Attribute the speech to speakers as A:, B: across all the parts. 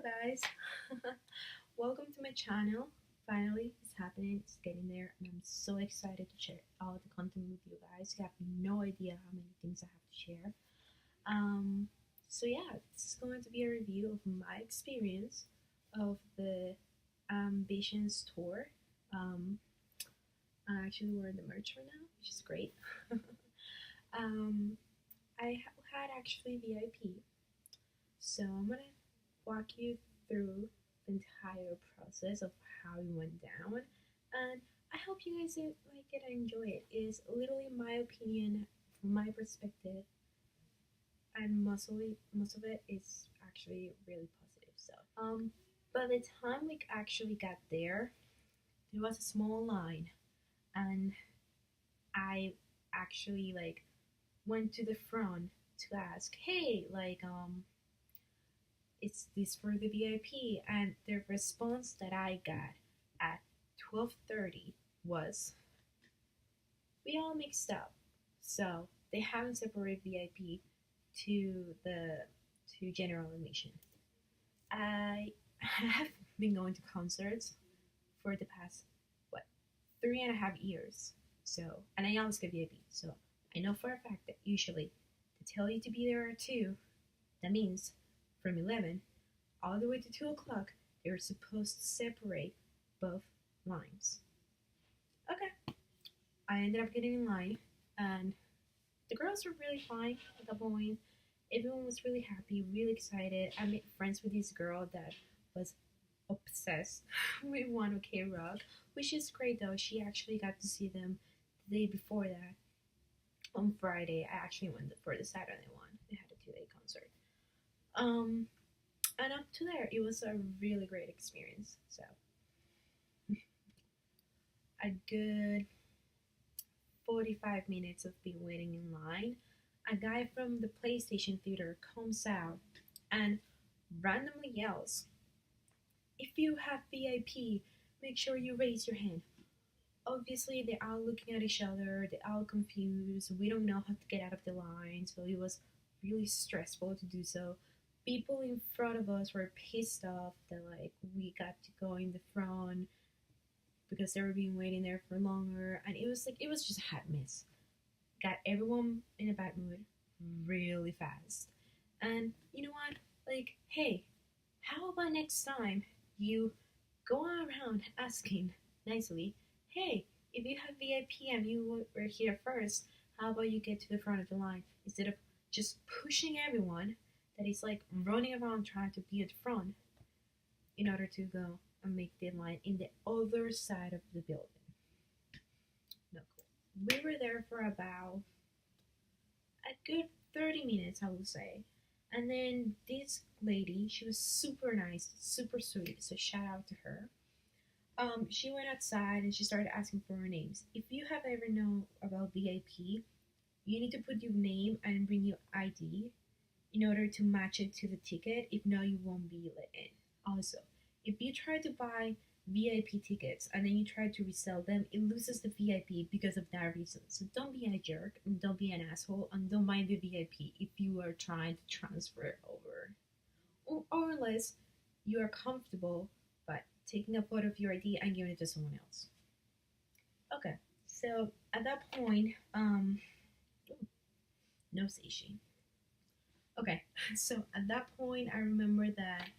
A: guys. Welcome to my channel. Finally, it's happening. It's getting there, and I'm so excited to share all the content with you guys. You have no idea how many things I have to share. So yeah, this is going to be a review of my experience of the Ambitions tour. I'm actually wearing the merch right now, which is great. I had actually VIP, so I'm gonna walk you through the entire process of how it went down, and I hope you guys like it and enjoy it. It's literally my opinion from my perspective, and most of it is actually really positive. So, by the time we actually got there, there was a small line, and I actually went to the front to ask, hey, is this for the VIP? And the response that I got at 12:30 was, we all mixed up. So they haven't separated VIP to general admission. I have been going to concerts for the past 3.5 years. So, and I always get VIP. So I know for a fact that usually to tell you to be there at 2, that means from 11 all the way to 2 o'clock, they're supposed to separate both lines. Okay, I ended up getting in line, and the girls were really fine at that point. Everyone was really happy, really excited. I made friends with this girl that was obsessed with 1OK Rock, which is great though. She actually got to see them the day before that. On Friday, I actually went for the Saturday one. They had a 2-day concert. And up to there, it was a really great experience. So, a good 45 minutes of being waiting in line, a guy from the PlayStation Theater comes out and randomly yells, if you have VIP, make sure you raise your hand. Obviously, they're all looking at each other, they're all confused, we don't know how to get out of the line, so it was really stressful to do so. People in front of us were pissed off that we got to go in the front because they were being waiting there for longer, and it was just a hot mess. Got everyone in a bad mood really fast. And you know what? Hey, how about next time you go around asking nicely, hey, if you have VIP and you were here first, how about you get to the front of the line instead of just pushing everyone that is running around trying to be at the front in order to go and make the line in the other side of the building. No cool. We were there for about a good 30 minutes, I would say. And then this lady, she was super nice, super sweet, so shout out to her. She went outside and she started asking for our names. If you have ever known about VIP, you need to put your name and bring your ID in order to match it to the ticket. If not, you won't be let in. Also, if you try to buy VIP tickets and then you try to resell them, it loses the VIP because of that reason. So don't be a jerk and don't be an asshole and don't mind the VIP if you are trying to transfer it over. Or unless you are comfortable but taking a photo of your ID and giving it to someone else. Okay, so at that point, no sashing. Okay, so at that point, I remember that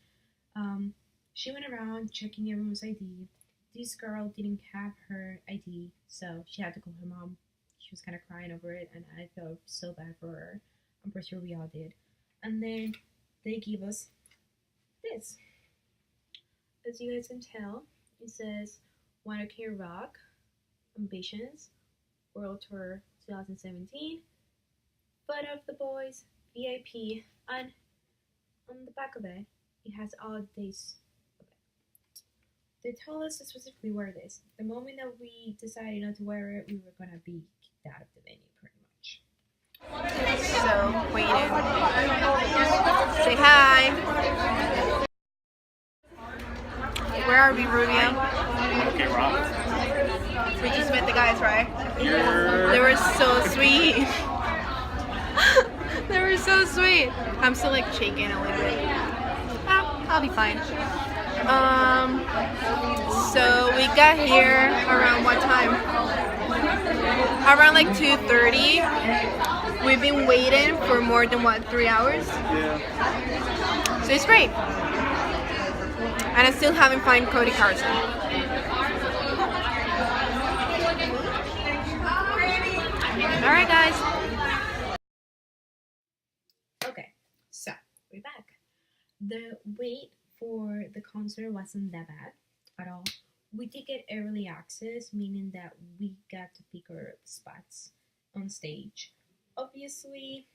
A: she went around checking everyone's ID. This girl didn't have her ID, so she had to call her mom. She was kind of crying over it, and I felt so bad for her. I'm pretty sure we all did. And then they gave us this. As you guys can tell, it says 1OK Rock Ambitions World Tour 2017. Photo of the boys, VIP, and on the back of it, it has all the dates of it. They told us to specifically wear this. The moment that we decided not to wear it, we were gonna be kicked out of the venue, pretty much.
B: So, waited. Say hi. Where are we, Rubio?
C: Okay, Rob.
B: We just met the guys, right?
C: Yeah.
B: They were so sweet. They were so sweet. I'm still shaking a little bit. I'll be fine. So we got here around what time? Around like 2:30. We've been waiting for more than 3 hours?
C: Yeah.
B: So it's great. And I still haven't found Cody Carson. Alright guys.
A: Okay, so we're back. The wait for the concert wasn't that bad at all. We did get early access, meaning that we got to pick our spots on stage. Obviously,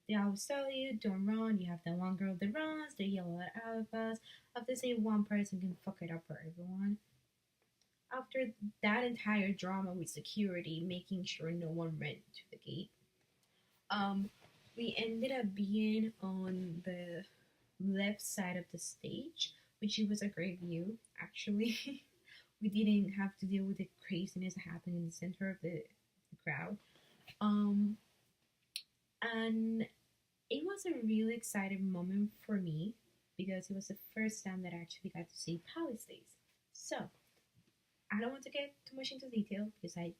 A: they always tell you, don't run. You have the one girl that runs, they yell at all of us. After say one person can fuck it up for everyone. After that entire drama with security, making sure no one ran to the gate, um, we ended up being on the left side of the stage, which it was a great view, actually. We didn't have to deal with the craziness happening in the center of the crowd. Um, and it was a really exciting moment for me because it was the first time that I actually got to see Palace Days. So, I don't want to get too much into detail because I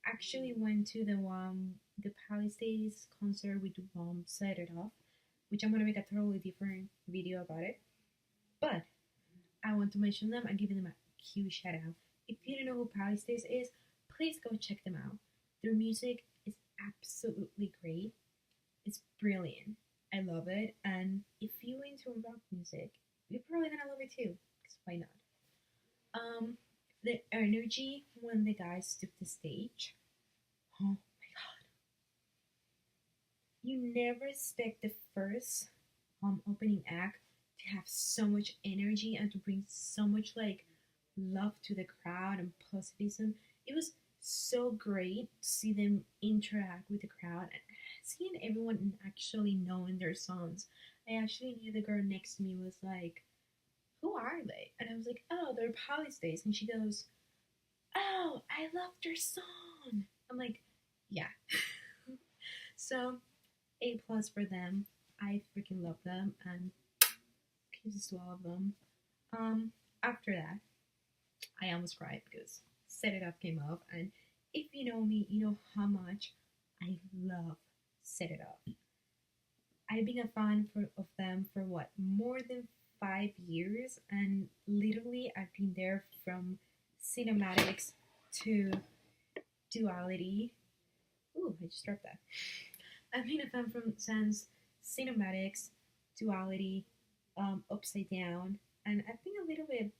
A: actually went to the Palace Days concert with Set It Off, which I'm gonna make a totally different video about it. But I want to mention them and give them a huge shout out. If you don't know who Palace Days is, please go check them out. Their music is absolutely great. It's brilliant. I love it. And if you're into rock music, you're probably gonna love it too. Because why not? The energy when the guys took the stage. Oh my god. You never expect the first opening act to have so much energy and to bring so much like love to the crowd and positivism. It was so great to see them interact with the crowd and seeing everyone actually knowing their songs. I actually knew the girl next to me was like, who are they? And I was like, oh, they're Palace Days. And she goes, oh, I love their song. I'm like, yeah. So, A plus for them. I freaking love them and kisses to all of them. After that, I almost cried because Set It Up came up, and if you know me, you know how much I love Set It Up. I've been a fan of them for what, more than 5 years, and literally I've been there from cinematics to duality. Ooh, I just dropped that. I've been a fan from since cinematics, duality, upside down, and I think a little bit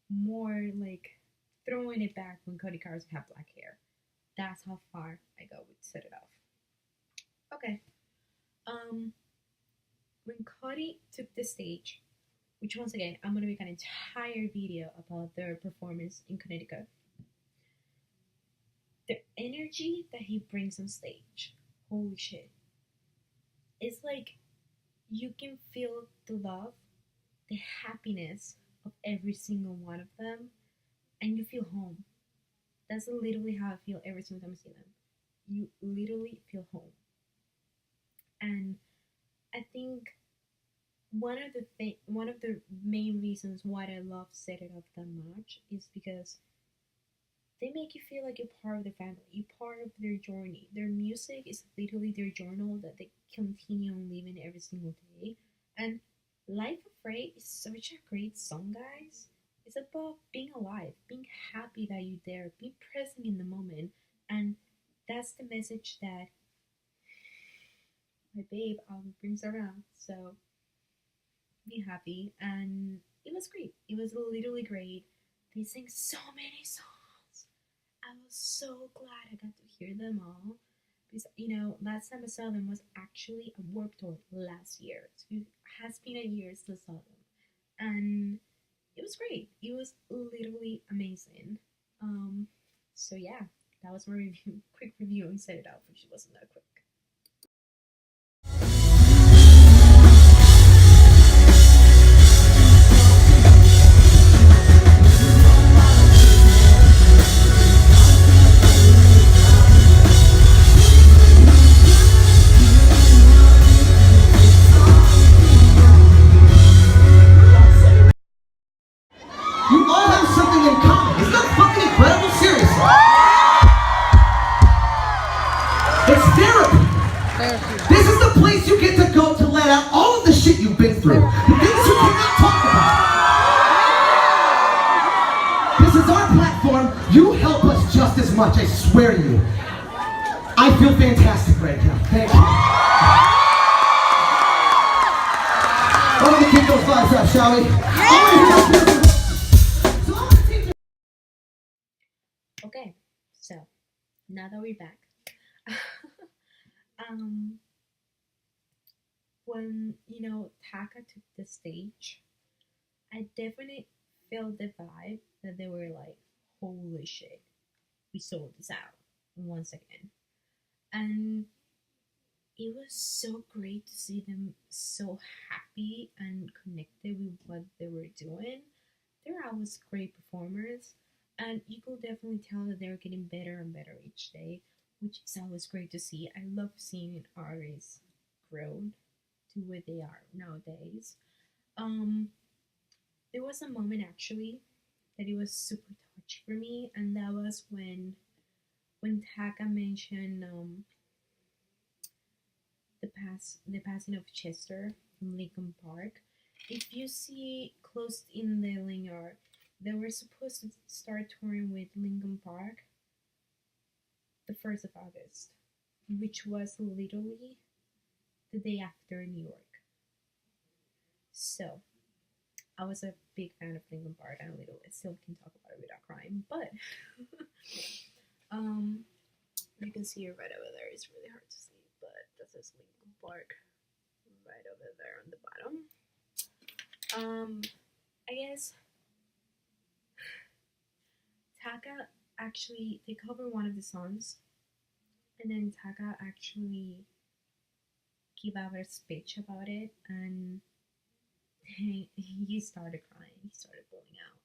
A: more like throwing it back when Cody Carson had black hair. That's how far I go with Set It Off. Okay. When Cody took the stage, which once again I'm gonna make an entire video about their performance in Connecticut. The energy that he brings on stage, holy shit. It's like you can feel the love, the happiness of every single one of them, and you feel home. That's literally how I feel every single time I see them. You literally feel home. And I think one of the main reasons why I love Set It Up that much is because they make you feel like you're part of the family, you're part of their journey. Their music is literally their journal that they continue on living every single day. And Life Afraid is such a great song, guys. It's about being alive, being happy that you're there, being present in the moment. And that's the message that my babe brings around. So be happy. And it was great. It was literally great. They sing so many songs. I was so glad I got to hear them all. Because, last time I saw them was actually a Warped Tour last year. So it has been a year since I saw them. And it was great. It was literally amazing. So yeah, that was my review. Quick review and Set It Out, which wasn't that quick.
D: true. Things you cannot talk about. This is our platform. You help us just as much, I swear to you. I feel fantastic right now. Thank you. Why don't we keep those vibes up, shall we?
A: Okay, so now that we're back, um, when Taka took the stage, I definitely felt the vibe that they were like, "Holy shit, we sold this out once again," and it was so great to see them so happy and connected with what they were doing. They're always great performers, and you could definitely tell that they're getting better and better each day, which is always great to see. I love seeing artists grow to where they are nowadays. Um, there was a moment actually that it was super touchy for me, and that was when Taka mentioned the passing of Chester from Lincoln Park. If you see close in the linear, they were supposed to start touring with Lincoln Park the 1st of August, which was literally the day after New York. So I was a big fan of Lincoln Park, and I still can talk about it without crying. But um, you can see it right over there. It's really hard to see, but that says Lincoln Park right over there on the bottom. I guess Taka actually they cover one of the songs, and then Taka actually gave out a speech about it, and he started crying. He started blowing out,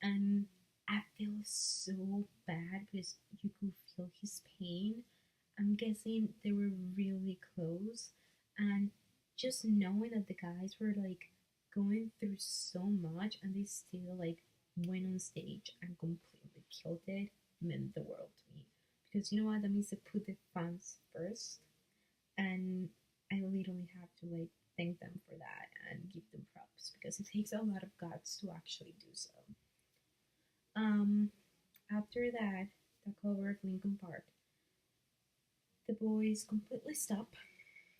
A: and I feel so bad because you could feel his pain. I'm guessing they were really close, and just knowing that the guys were like going through so much and they still like went on stage and completely killed it meant the world to me. Because you know what? That means they put the fans first, and I literally have to like thank them for that and give them props because it takes a lot of guts to actually do so. Um, After that, the cover of Lincoln Park, the boys completely stop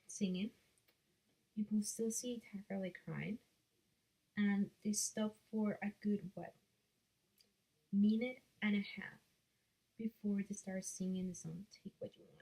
A: singing. You can still see Taka like crying, and they stop for a good minute and a half before they start singing the song "Take What You Want."